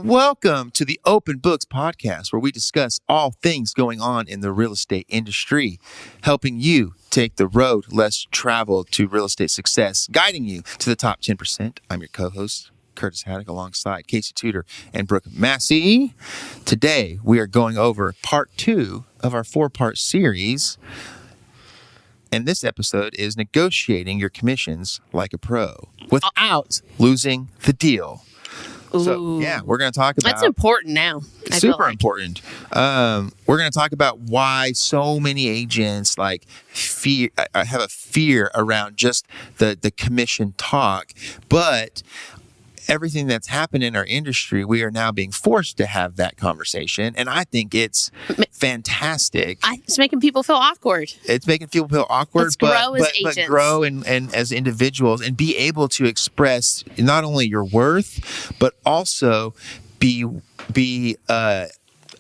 Welcome to the Open Books Podcast, where we discuss all things going on in the real estate industry, helping you take the road less traveled to real estate success, guiding you to the top 10%. I'm your co-host, Curtis Haddock, alongside Casey Tudor and Brooke Massey. Today, we are going over part 2 of our 4-part series. And this episode is negotiating your commissions like a pro without losing the deal. So, yeah, we're going to talk about... That's important now. Super important. We're going to talk about why so many agents have a fear around just the commission talk. But everything that's happened in our industry, we are now being forced to have that conversation. And I think it's fantastic. It's making people feel awkward. It's making people feel awkward, Let's grow as agents. But grow and as individuals and be able to express not only your worth, but also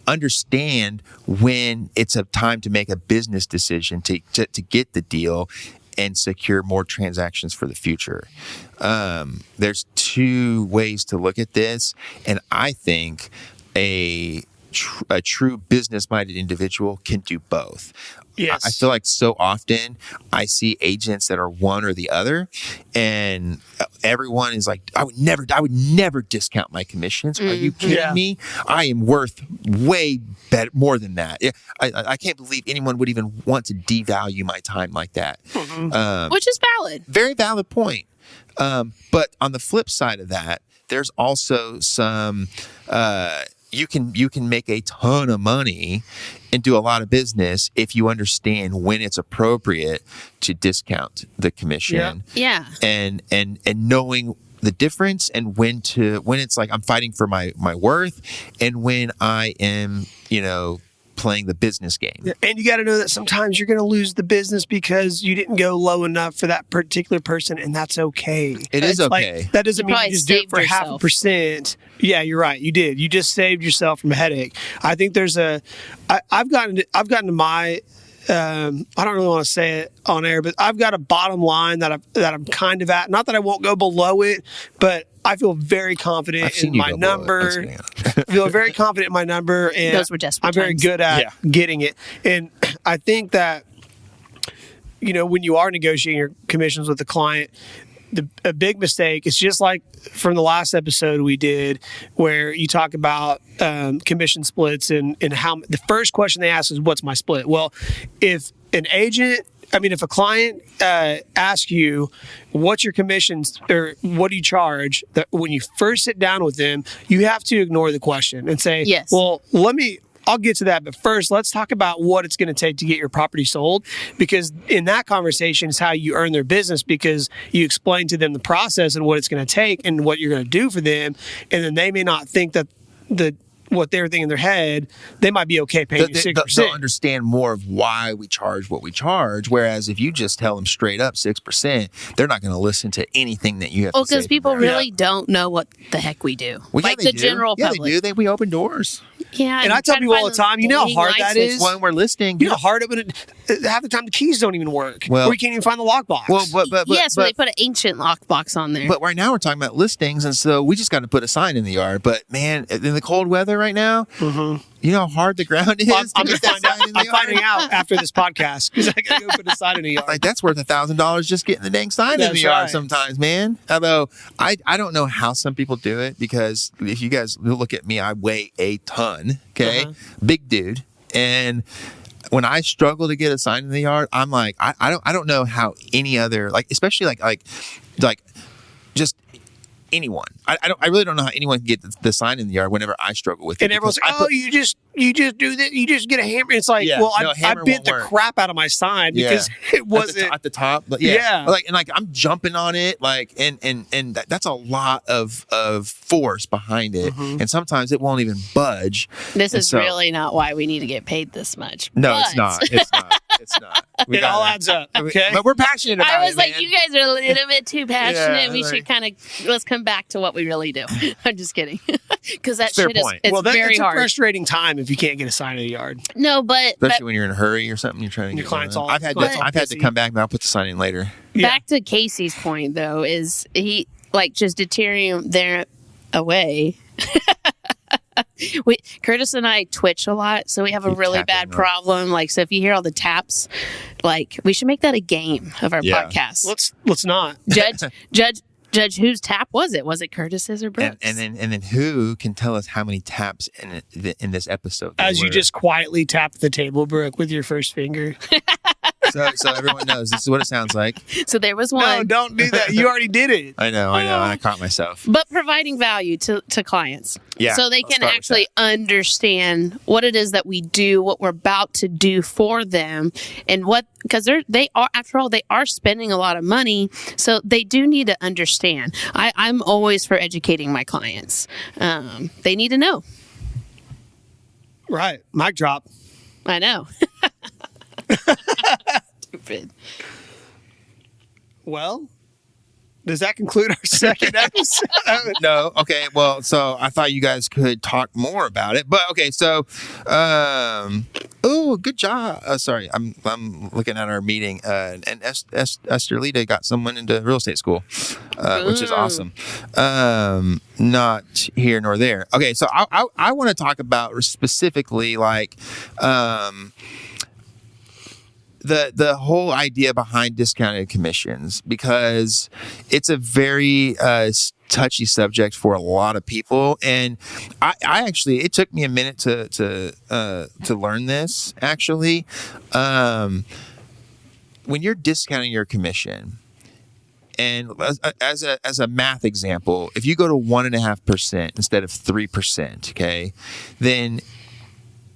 understand when it's a time to make a business decision to get the deal and secure more transactions for the future. There's 2 ways to look at this, and I think a true business-minded individual can do both. Yes. I feel like so often I see agents that are one or the other, and everyone is like, I would never discount my commissions. Are you kidding me? I am worth way better, more than that. I can't believe anyone would even want to devalue my time like that. Which is valid. Very valid point. But on the flip side of that, there's also some... You can make a ton of money and do a lot of business if you understand when it's appropriate to discount the commission. Yeah. And knowing the difference and when it's like I'm fighting for my worth and when I am, playing the business game. Yeah. And you got to know that sometimes you're going to lose the business because you didn't go low enough for that particular person, and that's okay. It is okay. Like, that doesn't mean you just do it for yourself. 0.5%. Yeah, you're right. You did. You just saved yourself from a headache. I think there's I've gotten to my I don't really want to say it on air, but I've got a bottom line that I'm kind of at. Not that I won't go below it, but I feel very confident in my number. I feel very confident in my number, and those were desperate I'm very times. good at getting it. And I think that, when you are negotiating your commissions with the client, a big mistake, it's just like from the last episode we did where you talk about commission splits and how the first question they ask is, what's my split? Well, if a client asks you, what's your commissions or what do you charge? That when you first sit down with them, you have to ignore the question and say, yes. Well, I'll get to that. But first, let's talk about what it's going to take to get your property sold, because in that conversation is how you earn their business, because you explain to them the process and what it's going to take and what you're going to do for them. And then they may not think that what they're thinking in their head, they might be okay paying you 6%. They'll understand more of why we charge what we charge. Whereas if you just tell them straight up 6%, they're not going to listen to anything that you have to say. Well, because people really don't know what the heck we do. Well, like the general public. Yeah, they do. We open doors. Yeah, and I tell people all the time, you know how hard that is? When we're listening. You know how hard it is? Half the time the keys don't even work. Or you can't even find the lockbox. Well, so they put an ancient lockbox on there. But right now we're talking about listings, and so we just got to put a sign in the yard. But man, in the cold weather right now, you know how hard the ground is? I'm finding out after this podcast because I got to go put a sign in the yard. Like, that's worth $1,000 just getting the dang sign in the yard sometimes, man. Although I don't know how some people do it, because if you guys look at me, I weigh a ton, okay? Big dude. And when I struggle to get a sign in the yard, I'm like, I don't know how any other, like, especially like just anyone. I really don't know how anyone can get the sign in the yard whenever I struggle with it. And everyone's like, you just do that. You just get a hammer. It's like, I bent the crap out of my sign because it wasn't at the top. But I'm jumping on it, and that's a lot of force behind it, and sometimes it won't even budge. This is really not why we need to get paid this much. No, it's not. It's not. It's not. It all adds up. Okay, but we're passionate about it. I was like, man. You guys are a little bit too passionate. We should kind of let's come back to what we really do. I'm just kidding, because that shit is very hard. It's a frustrating time if you can't get a sign in the yard. No, but especially when you're in a hurry or something, you're trying to your get clients all. I've had to come back, but I'll put the sign in later. Back to Casey's point, though, is he just deterring there away. Curtis and I twitch a lot, so we have a really bad problem. Like, so if you hear all the taps, like, we should make that a game of our podcast. Let's not Judge whose tap was it? Was it Curtis's or Brooks? And then who can tell us how many taps in this episode? As you just quietly tap the table, Brooke, with your first finger. So everyone knows this is what it sounds like. So there was one. No, don't do that. You already did it. I know, and I caught myself. But providing value to clients. Yeah. So they can actually understand what it is that we do, what we're about to do for them, and because they are, after all, they are spending a lot of money. So they do need to understand. I'm always for educating my clients. They need to know. Right. Mic drop. I know. Stupid. Well, does that conclude our second episode? No. Okay. Well, so I thought you guys could talk more about it, but okay. So, good job. Sorry, I'm looking at our meeting, and Esther Lita got someone into real estate school, which is awesome. Not here nor there. Okay. So I want to talk about specifically like, the whole idea behind discounted commissions, because it's a very touchy subject for a lot of people, and I actually, it took me a minute to learn this. Actually, when you're discounting your commission, and as a math example, if you go to 1.5% instead of 3%, okay, then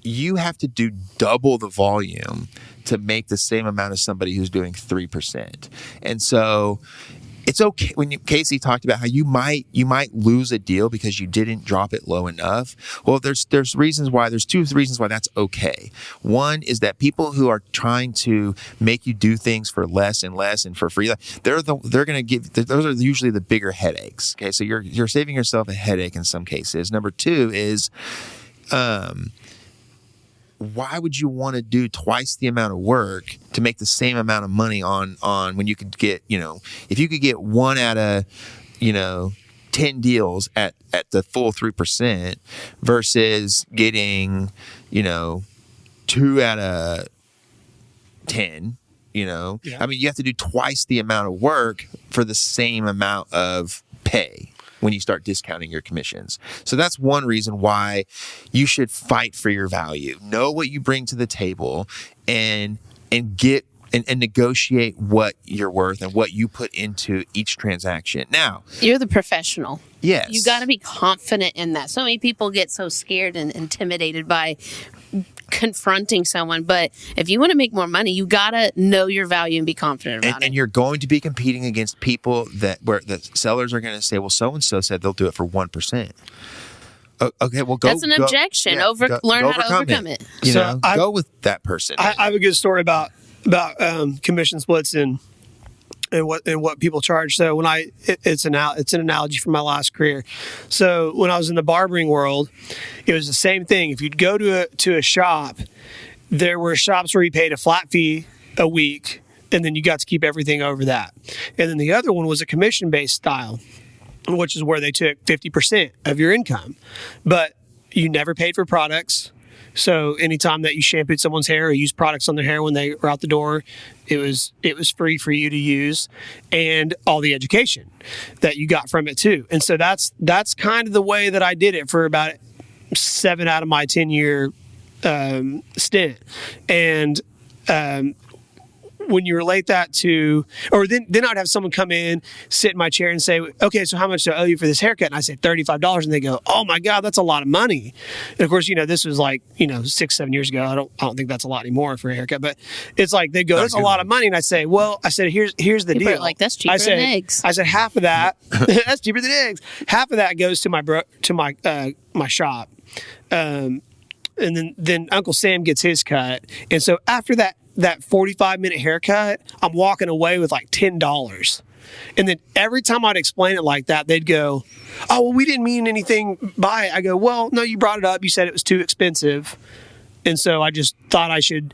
you have to do double the volume to make the same amount as somebody who's doing 3%. And so it's okay when Casey talked about how you might lose a deal because you didn't drop it low enough. Well, there's reasons why. There's two reasons why that's okay. One is that people who are trying to make you do things for less and less and for free, they're going to give, those are usually the bigger headaches. Okay, so you're saving yourself a headache in some cases. Number two is, why would you want to do twice the amount of work to make the same amount of money on when you could get, if you could get 1 out of, 10 deals at the full 3% versus getting, 2 out of 10, Yeah. I mean, you have to do twice the amount of work for the same amount of pay when you start discounting your commissions. So that's one reason why you should fight for your value. Know what you bring to the table and get and negotiate what you're worth and what you put into each transaction. Now, you're the professional. Yes. You got to be confident in that. So many people get so scared and intimidated by confronting someone, but if you want to make more money, you got to know your value and be confident about it. And you're going to be competing against people where the sellers are going to say, well, so-and-so said they'll do it for 1%. Okay, well, go. That's an objection. Learn how to overcome it. Go with that person. I have a good story about commission splits and what people charge. So when it's an analogy from my last career. So when I was in the barbering world, it was the same thing. If you'd go to a shop, there were shops where you paid a flat fee a week, and then you got to keep everything over that. And then the other one was a commission-based style, which is where they took 50% of your income, but you never paid for products. So anytime that you shampooed someone's hair or used products on their hair when they were out the door, it was free for you to use, and all the education that you got from it too. And so that's kind of the way that I did it for about 7 out of my 10-year stint. And when you relate that to, or then I'd have someone come in, sit in my chair and say, okay, so how much do I owe you for this haircut? And I say $35. And they go, oh my God, that's a lot of money. And of course, this was like, 6-7 years ago. I don't think that's a lot anymore for a haircut, but it's like, they go, that's a lot of money. And I say, here's the People deal. are like, that's cheaper than eggs. I said, half of that, that's cheaper than eggs. Half of that goes to my shop. And then Uncle Sam gets his cut. And so after that 45-minute haircut, I'm walking away with like $10. And then every time I'd explain it like that, they'd go, oh, well, we didn't mean anything by it. I go, well, no, you brought it up. You said it was too expensive. And so I just thought I should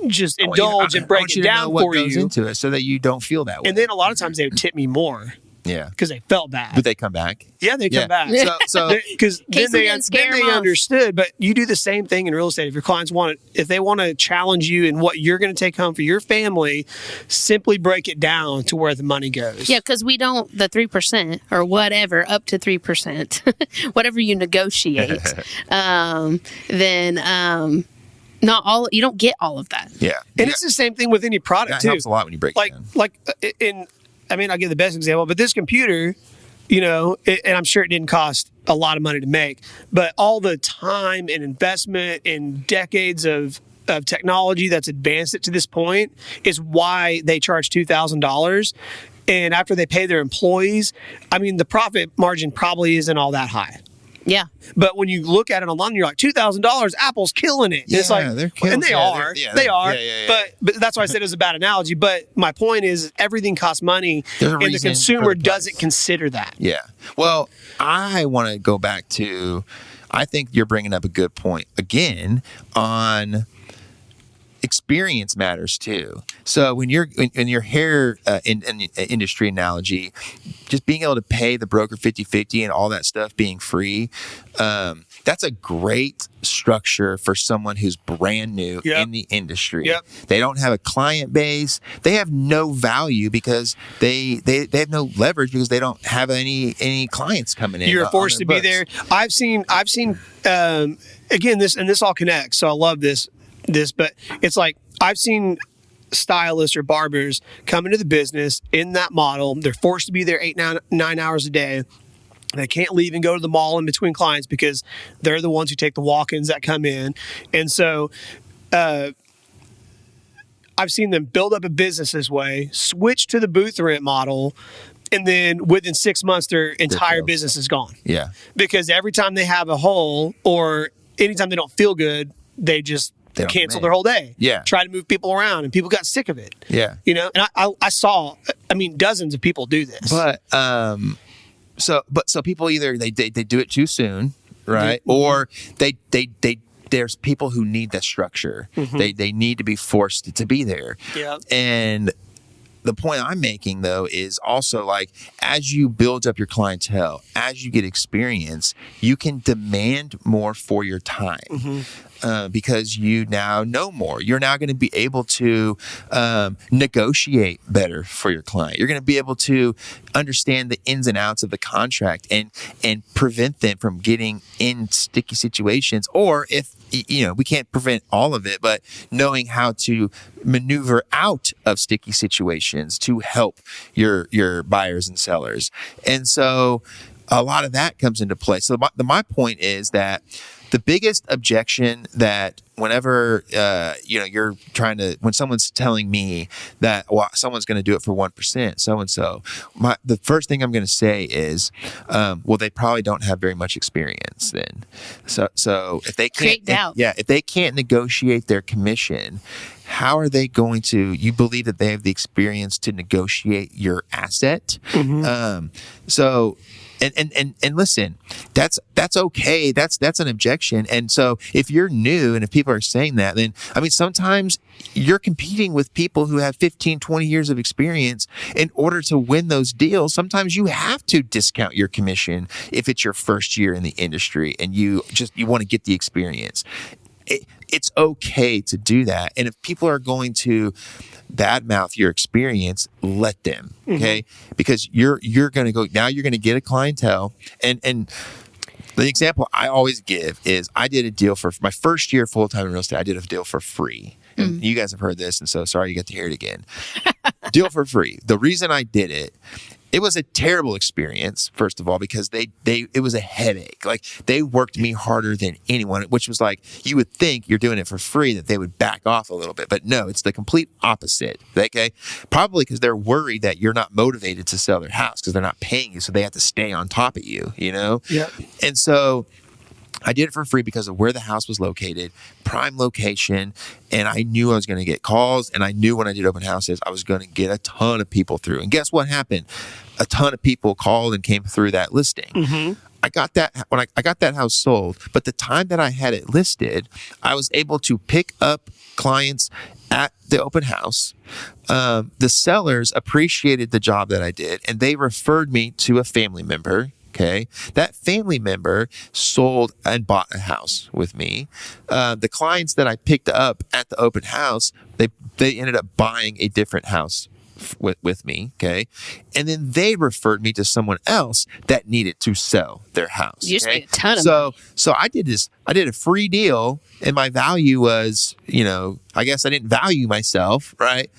just indulge and break it down for you. Goes into it so that you don't feel that way. And then a lot of times they would tip me more. Yeah. because they felt bad. But they come back. Yeah, they come back. So Because Case then didn't scare they 'em off. understood. But you do the same thing in real estate. If your clients if they want to challenge you in what you're going to take home for your family, simply break it down to where the money goes. Yeah, because we don't, the 3% or whatever, up to 3%, whatever you negotiate, then not all, you don't get all of that. yeah. And it's the same thing with any product That too. helps a lot when you break it down. I'll give the best example, but this computer, and I'm sure it didn't cost a lot of money to make, but all the time and investment and decades of technology that's advanced it to this point is why they charge $2,000. And after they pay their employees, the profit margin probably isn't all that high. Yeah. But when you look at it online, you're like, $2,000, Apple's killing it. Yeah, it's like, they're killing and they it. are. Yeah, they are. yeah. But that's why I said it was a bad analogy. But my point is, everything costs money, There's a and the reason for consumer the doesn't price. consider that. Yeah. Well, I want to go back to, I think you're bringing up a good point again on experience matters too. So when you're in your hair industry analogy, just being able to pay the broker 50-50 and all that stuff being free, that's a great structure for someone who's brand new in the industry. Yep. They don't have a client base. They have no value because they have no leverage because they don't have any clients coming in. You're on forced their to be books. there. I've seen again, this all connects. So I love this, but it's like I've seen stylists or barbers come into the business in that model. They're forced to be there 8-9 hours a day. They can't leave and go to the mall in between clients because they're the ones who take the walk-ins that come in. And so I've seen them build up a business this way, switch to the booth rent model, and then within 6 months, their entire business is gone. Yeah. Because every time they have a hole or anytime they don't feel good, they just They don't cancel make their whole day. Yeah. Try to move people around, and people got sick of it. Yeah. And I saw, dozens of people do this. But so people either they do it too soon, right? Or they there's people who need that structure. They need to be forced to be there. Yeah. And the point I'm making though is also like as you build up your clientele, as you get experience, you can demand more for your time. Because you now know more. You're now going to be able to negotiate better for your client. You're going to be able to understand the ins and outs of the contract and prevent them from getting in sticky situations. Or if, we can't prevent all of it, but knowing how to maneuver out of sticky situations to help your buyers and sellers. And so a lot of that comes into play. So my point is that the biggest objection that whenever you're trying to, when someone's telling me that someone's going to do it for 1%, so and so, the first thing I'm going to say is, well, they probably don't have very much experience. Then, so if they can't, Create doubt. if they can't negotiate their commission, how are they going to? You believe that they have the experience to negotiate your asset? So. And listen, that's okay. That's an objection. And so if you're new and if people are saying that, then sometimes you're competing with people who have 15, 20 years of experience in order to win those deals. Sometimes you have to discount your commission if it's your first year in the industry and you want to get the experience. It's okay to do that. And if people are going to badmouth your experience, let them, okay? Because you're going to go, now you're going to get a clientele. And the example I always give is I did a deal for my first year full-time in real estate. I did a deal for free. And you guys have heard this, and so sorry you get to hear it again. Deal for free. The reason I did it, it was a terrible experience, first of all, because it was a headache. Like they worked me harder than anyone, which was like, you would think you're doing it for free that they would back off a little bit, but no, it's the complete opposite. Okay. Probably because they're worried that you're not motivated to sell their house because they're not paying you. So they have to stay on top of you, Yeah. And so I did it for free because of where the house was located, prime location, and I knew I was going to get calls, and I knew when I did open houses, I was going to get a ton of people through. And guess what happened? A ton of people called and came through that listing. I got that when I got that house sold, but the time that I had it listed, I was able to pick up clients at the open house, the sellers appreciated the job that I did, and they referred me to a family member. Okay. That family member sold and bought a house with me. The clients that I picked up at the open house, they ended up buying a different house with me. Okay. And then they referred me to someone else that needed to sell their house. You just okay? made a ton of money. So I did a free deal, and my value was, I guess I didn't value myself, right?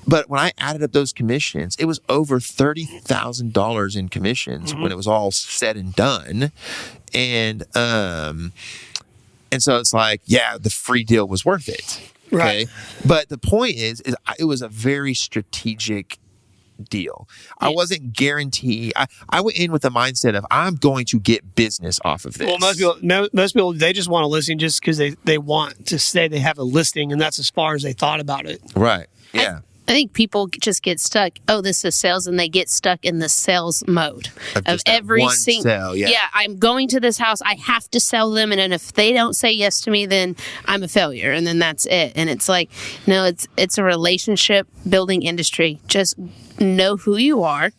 But when I added up those commissions, it was over $30,000 in commissions when it was all said and done. And so it's like, yeah, the free deal was worth it. Okay. Right. But the point is it was a very strategic deal. I wasn't guaranteed. I went in with the mindset of I'm going to get business off of this. Well, most people, they just want to listen just because they want to say they have a listing, and that's as far as they thought about it. Right. Yeah. I think people just get stuck. Oh, this is sales, and they get stuck in the sales mode of just that every one single. sale, yeah. I'm going to this house. I have to sell them, and then if they don't say yes to me, then I'm a failure, and then that's it. And it's like, no, it's a relationship building industry. Just know who you are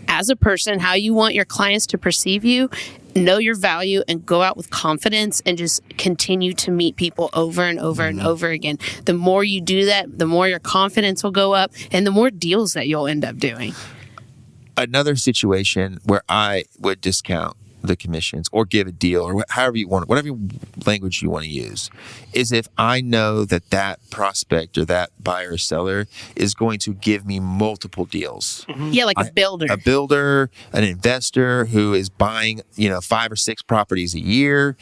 as a person, how you want your clients to perceive you. Know your value and go out with confidence and just continue to meet people over and over and over again. The more you do that, the more your confidence will go up and the more deals that you'll end up doing. Another situation where I would discount the commissions or give a deal or however you want, whatever language you want to use, is if I know that prospect or that buyer or seller is going to give me multiple deals. Yeah, like a builder. A builder, an investor who is buying, 5 or 6 properties a year,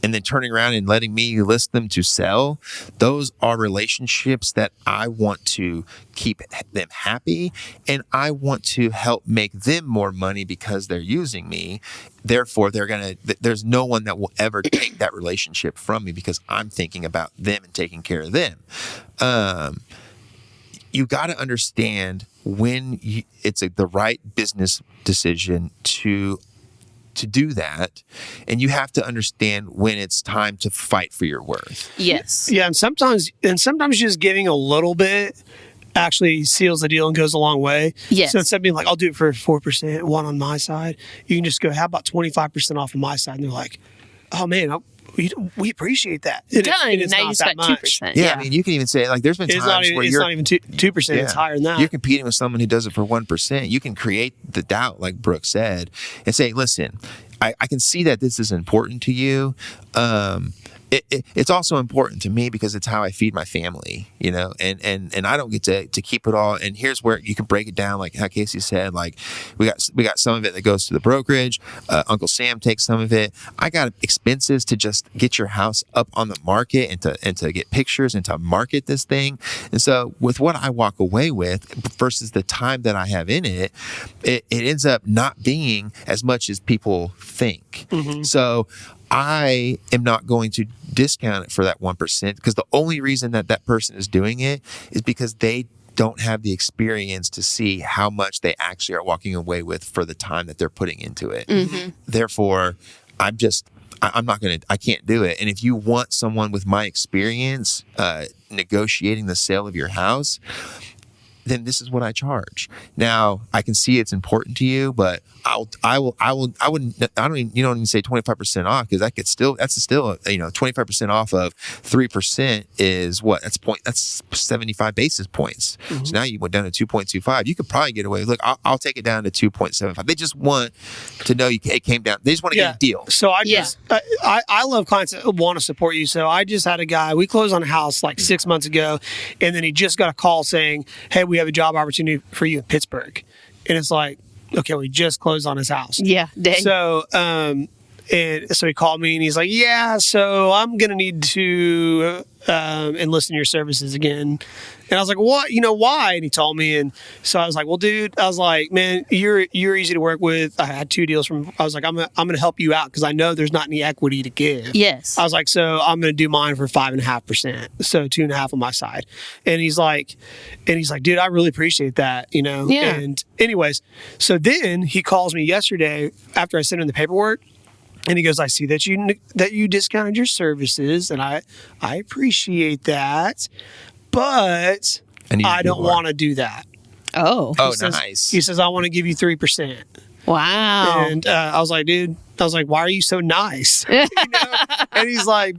and then turning around and letting me list them to sell. Those are relationships that I want to keep them happy, and I want to help make them more money because they're using me. Therefore, there's no one that will ever take that relationship from me because I'm thinking about them and taking care of them. You got to understand when it's the right business decision to do that, and you have to understand when it's time to fight for your worth. Yes. Yeah, and sometimes just giving a little bit actually seals the deal and goes a long way. Yes. So instead of being like, I'll do it for 4%, one on my side, you can just go, how about 25% off of my side? And they're like, oh man, we appreciate that. Done. Now you just got 2%. Yeah, I mean, you can even say, like, there's been times where it's not even 2%, it's higher than that. You're competing with someone who does it for 1%. You can create the doubt, like Brooke said, and say, listen, I can see that this is important to you. It's also important to me because it's how I feed my family, and I don't get to keep it all. And here's where you can break it down, like how Casey said, like we got some of it that goes to the brokerage. Uncle Sam takes some of it. I got expenses to just get your house up on the market and to get pictures and to market this thing. And so with what I walk away with versus the time that I have in it, it ends up not being as much as people think. Mm-hmm. So I am not going to discount it for that 1% because the only reason that person is doing it is because they don't have the experience to see how much they actually are walking away with for the time that they're putting into it. Mm-hmm. Therefore, I can't do it. And if you want someone with my experience negotiating the sale of your house, then this is what I charge. Now, I can see it's important to you, but I wouldn't, you don't even say 25% off because that's still 25% off of 3% is what? That's 75 basis points. Mm-hmm. So now you went down to 2.25. You could probably get away. Look, I'll take it down to 2.75. They just want to know it came down. They just want to get a deal. So I love clients that want to support you. So I just had a guy, we closed on a house like 6 months ago, and then he just got a call saying, hey, we have a job opportunity for you in Pittsburgh. And it's like, okay, we just closed on his house. Yeah. Dang. So, and so he called me and he's like, yeah, so I'm going to need to enlist in your services again. And I was like, what? Why? And he told me. And so I was like, well, dude, I was like, man, you're easy to work with. I had 2 deals I was like, I'm going to help you out because I know there's not any equity to give. Yes. I was like, so I'm going to do mine for 5.5%. So 2.5 on my side. And he's like, dude, I really appreciate that, Yeah. And anyways, so then he calls me yesterday after I sent him the paperwork. And he goes, I see that you discounted your services, and I appreciate that, but I don't want to do that. Oh. Oh, He says- nice. He says, I want to give you 3%. Wow. And I was like, dude, why are you so nice? You know? And he's like,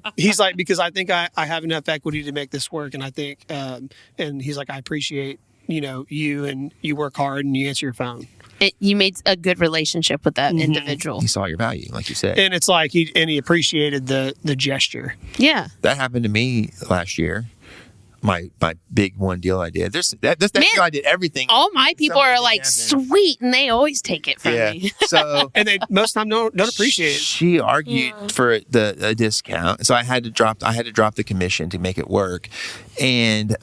because I think I have enough equity to make this work. And I think, and he's like, I appreciate, you, and you work hard and you answer your phone. You made a good relationship with that individual. He saw your value, like you said. And it's like, he appreciated the gesture. Yeah. That happened to me last year. My big one deal I did. That's Man, deal I did everything. All my people are Something like happened. sweet, and they always take it from Yeah. me. So And they most of the time don't appreciate it. she argued for the discount, so I had to drop the commission to make it work, and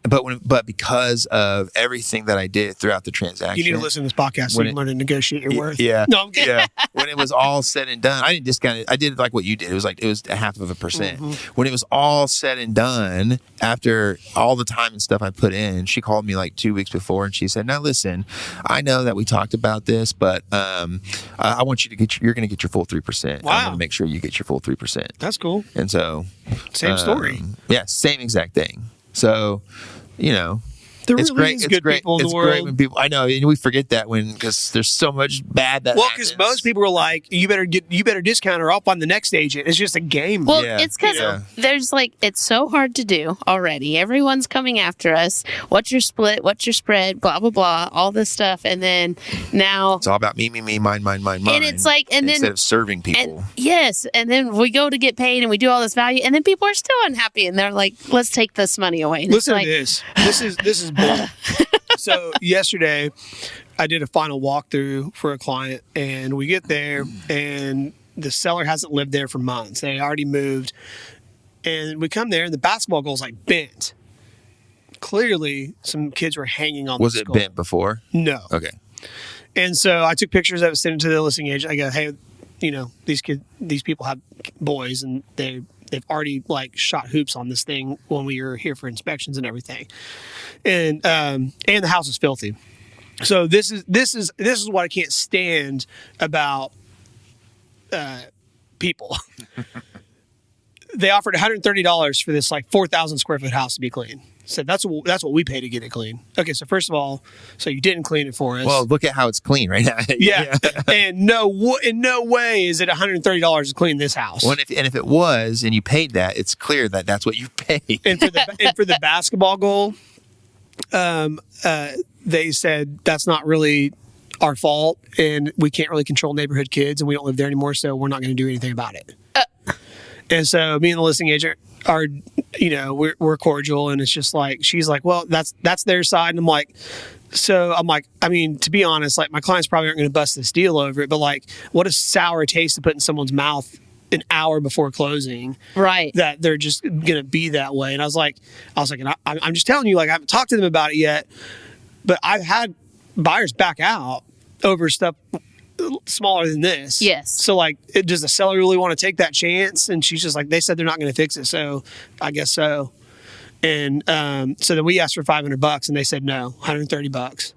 but because of everything that I did throughout the transaction, You need to listen to this podcast so When you can learn to negotiate your worth. Yeah. No, I'm kidding. Yeah. When it was all said and done, I didn't discount it. I did like what you did. It was a 0.5%. When it was all said and done, after all the time and stuff I put in, she called me like 2 weeks before and she said, now listen, I know that we talked about this, but I want you to you're going to get your full 3%. Wow. I'm going to make sure you get your full 3%. That's cool. And so, Same story. Yeah, same exact thing. So, There it's really great. is It's good great. people in It's the great world. when people. I know, and we forget that because there's so much bad that. Well, because happens. most people are like, you better discount or I'll find the next agent. It's just a game. Well, Yeah. it's because Yeah. there's it's so hard to do already. Everyone's coming after us. What's your split? What's your spread? Blah, blah, blah. All this stuff. And then now. It's all about me, mine. And it's like, and instead then. of serving people. And yes, and then we go to get paid and we do all this value, and then people are still unhappy, and they're like, "Let's take this money away." And Listen it's to this. This is bull. So yesterday, I did a final walkthrough for a client, and we get there, and the seller hasn't lived there for months. They already moved, and we come there, and the basketball goal's like bent. Clearly, some kids were hanging on. Was this it goal. bent before? No. Okay. And so I took pictures of it, sent it to the listing agent. I go, hey, these people have boys, and they've already shot hoops on this thing when we were here for inspections and everything, and the house is filthy. So this is what I can't stand about people. They offered $130 for this 4,000 square foot house to be clean. So that's what we pay to get it clean. Okay, so first of all, so you didn't clean it for us. Well, look at how it's clean right now. yeah, and in no way is it $130 to clean this house. Well, if it was and you paid that, it's clear that that's what you paid. And for the basketball goal, they said that's not really our fault, and we can't really control neighborhood kids, and we don't live there anymore, so we're not going to do anything about it. And so me and the listing agent are, we're cordial, and it's just she's like, well, that's their side, and I'm like, I mean, to be honest, my clients probably aren't going to bust this deal over it, but what a sour taste to put in someone's mouth an hour before closing, right? That they're just going to be that way. And I was like, and I'm just telling you, I haven't talked to them about it yet, but I've had buyers back out over stuff smaller than this. Yes. So does the seller really want to take that chance? And she's just they said they're not going to fix it, so I guess so. And so then we asked for $500, and they said no, $130.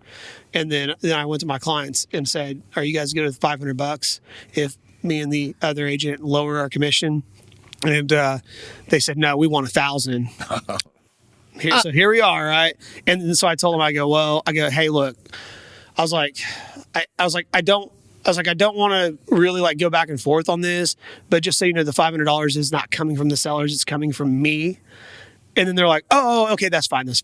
And then I went to my clients and said, "Are you guys good with $500 if me and the other agent lower our commission?" And they said, "No, we want $1,000." So here we are, right? And then, so I told them, I go, "Hey, look," I was like, I don't want to really go back and forth on this, but just so you know, the $500 is not coming from the sellers; it's coming from me. And then they're like, "Oh, okay, that's fine. And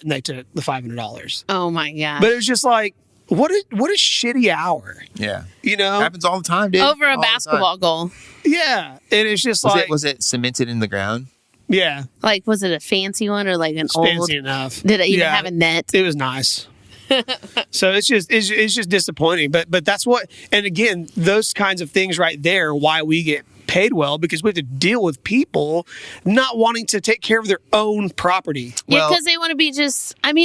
they took the $500. Oh my god! But it was just what a shitty hour. Yeah. Happens all the time, dude. Over a All the basketball goal. Yeah, and it's just was it cemented in the ground? yeah, Was it a fancy one or an it's old? fancy enough. Did it even Yeah, have a net? It was nice. So it's just disappointing. But that's what. And again, those kinds of things right there, why we get paid well, because we have to deal with people not wanting to take care of their own property. Yeah, Well- because they want to be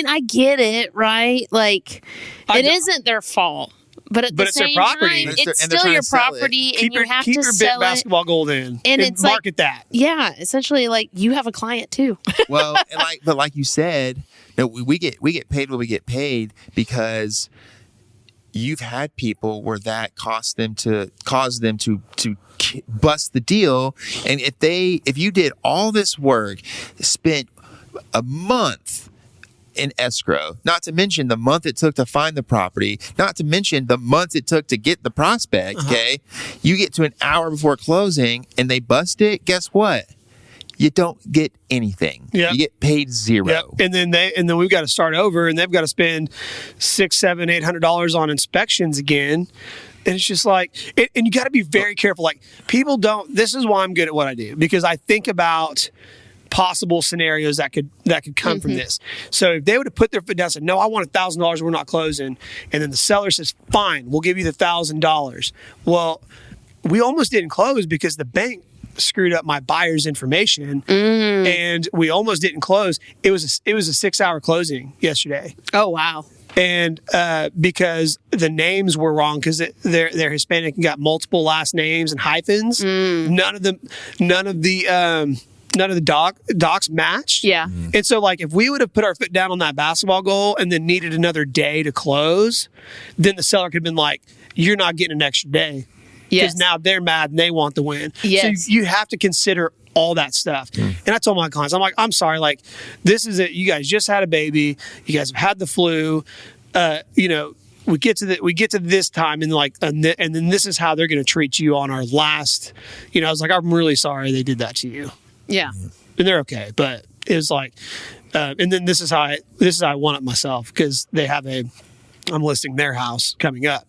I get it, right? It don't- isn't their fault. But at the But it's their same property. time, And they're it's and they're still trying your to sell it. property, and Keep you your have to bit sell it. basketball goal in And it's like- market that. Yeah, essentially, you have a client too. Well, but like you said, no, we get paid what we get paid because you've had people where that caused them to bust the deal. And if you did all this work, spent a month in escrow, not to mention the month it took to find the property, not to mention the month it took to get the prospect, okay? You get to an hour before closing and they bust it, guess what? You don't get anything. Yep. You get paid zero. Yep. And then we've got to start over, and they've got to spend $600-$800 on inspections again. And it's just like, and you got to be very careful. Like, people don't. This is why I'm good at what I do, because I think about possible scenarios that could come from this. So if they would have put their foot down and said, no, I want $1,000, we're not closing, and then the seller says, fine, we'll give you the $1,000. Well, we almost didn't close because the bank screwed up my buyer's information, and we almost didn't close. It was a 6-hour closing yesterday. Oh, wow. And because the names were wrong, because they're Hispanic and got multiple last names and hyphens. None of the docs matched. Yeah. And so, like, if we would have put our foot down on that basketball goal and then needed another day to close, then the seller could have been like, you're not getting an extra day. Because Yes. now they're mad and they want the win. Yes. So you have to consider all that stuff. And I told my clients, I'm like, I'm sorry, like, this is it. You guys just had a baby. You guys have had the flu. We get to this time, and like, and then this is how they're going to treat you on our last. I was like, I'm really sorry they did that to you. Yeah. And they're okay, but it was like, and then this is how I one up myself, because they have I'm listing their house coming up.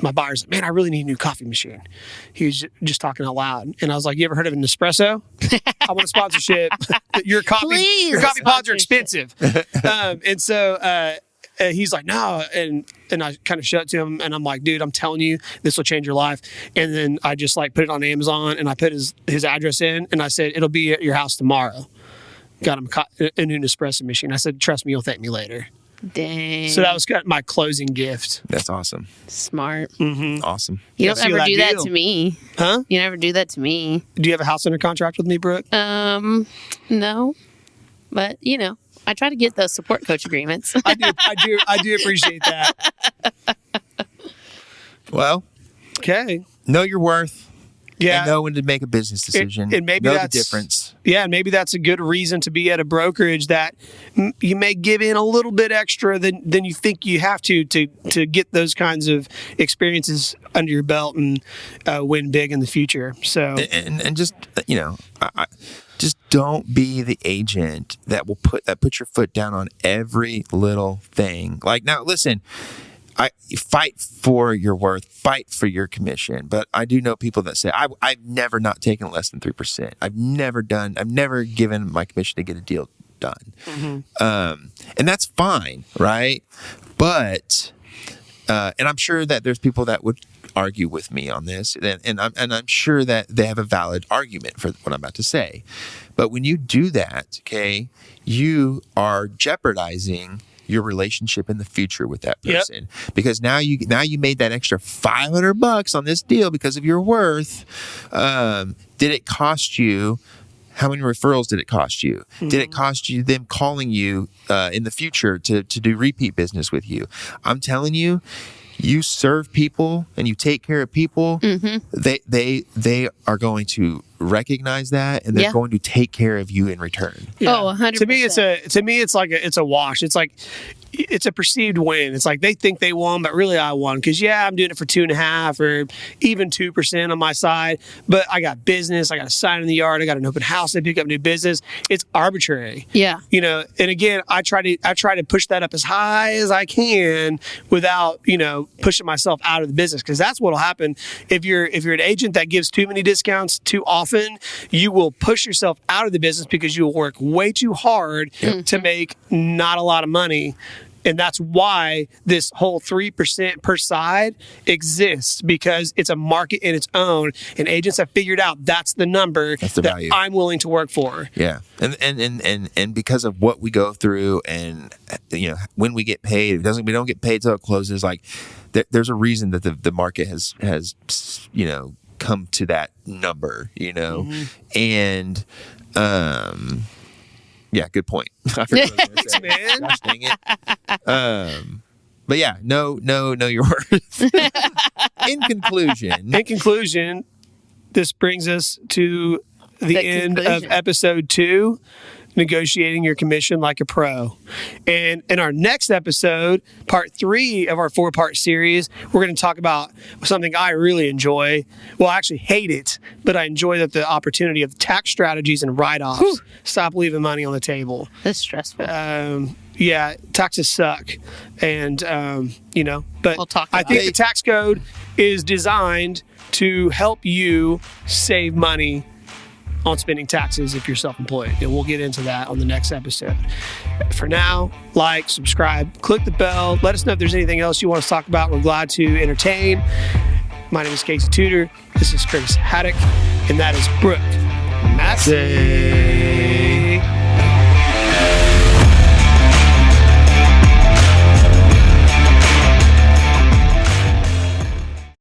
My buyer's like, man, I really need a new coffee machine. He was just talking out loud. And I was like, you ever heard of an espresso? I want a sponsorship. Your coffee pods are expensive. And so he's like, no. And I kind of shut to him, and I'm like, dude, I'm telling you, this will change your life. And then I just like put it on Amazon, and I put his address in, and I said, it'll be at your house tomorrow. Got him a new Nespresso machine. I said, trust me, you'll thank me later. Dang. So that was kind of my closing gift. That's awesome. Smart. Awesome. You Yeah, don't seal ever that do that deal. to me. Huh? You never do that to me. Do you have a house under contract with me, Brooke? No. But, I try to get those support coach agreements. I do appreciate that. Well, Okay. know your worth. Yeah. And know when to make a business decision. and maybe know the that's difference. Yeah, and maybe that's a good reason to be at a brokerage that you may give in a little bit extra than you think you have to get those kinds of experiences under your belt and win big in the future. So And just I just don't be the agent that will put your foot down on every little thing. Like, now listen, I fight for your worth, fight for your commission. But I do know people that say, I've never not taken less than 3%. I've never given my commission to get a deal done. And that's fine, right? But and I'm sure that there's people that would argue with me on this, and I'm sure that they have a valid argument for what I'm about to say. But when you do that, okay, you are jeopardizing your relationship in the future with that person, because now you made that extra $500 on this deal because of your worth. Did it cost you? How many referrals did it cost you? Did it cost you them calling you in the future to do repeat business with you? I'm telling you, you serve people and you take care of people. They are going to recognize that, and they're going to take care of you in return. Oh, 100%. To me, it's a wash. It's like, it's a perceived win. It's like they think they won, but really I won, because I'm doing it for 2.5% or even 2% on my side. But I got business. I got a sign in the yard. I got an open house. I pick up new business. It's arbitrary. Yeah. And again, I try to push that up as high as I can without pushing myself out of the business, because that's what'll happen if you're an agent that gives too many discounts too often. You will push yourself out of the business because you will work way too hard to make not a lot of money. And that's why this whole 3% per side exists, because it's a market in its own, and agents have figured out that's the number That's the that value. I'm willing to work for. Yeah, and because of what we go through, and when we get paid, we don't get paid till it closes. Like, there's a reason that the market has come to that number. And yeah, good point. I forgot what I was gonna say. man. Gosh dang it. But yeah, know your worth. In conclusion, this brings us to the end of episode 2, negotiating your commission like a pro. And in our next episode, part 3 of our 4-part series, we're going to talk about something I really enjoy. Well, I actually hate it, but I enjoy the opportunity of tax strategies and write-offs. Whew. Stop leaving money on the table. That's stressful. Yeah, taxes suck. And, but we'll talk I think the tax code is designed to help you save money on spending taxes if you're self-employed. And we'll get into that on the next episode. For now, like, subscribe, click the bell. Let us know if there's anything else you want us to talk about. We're glad to entertain. My name is Casey Tudor. This is Curtis Haddock. And that is Brooke Massey.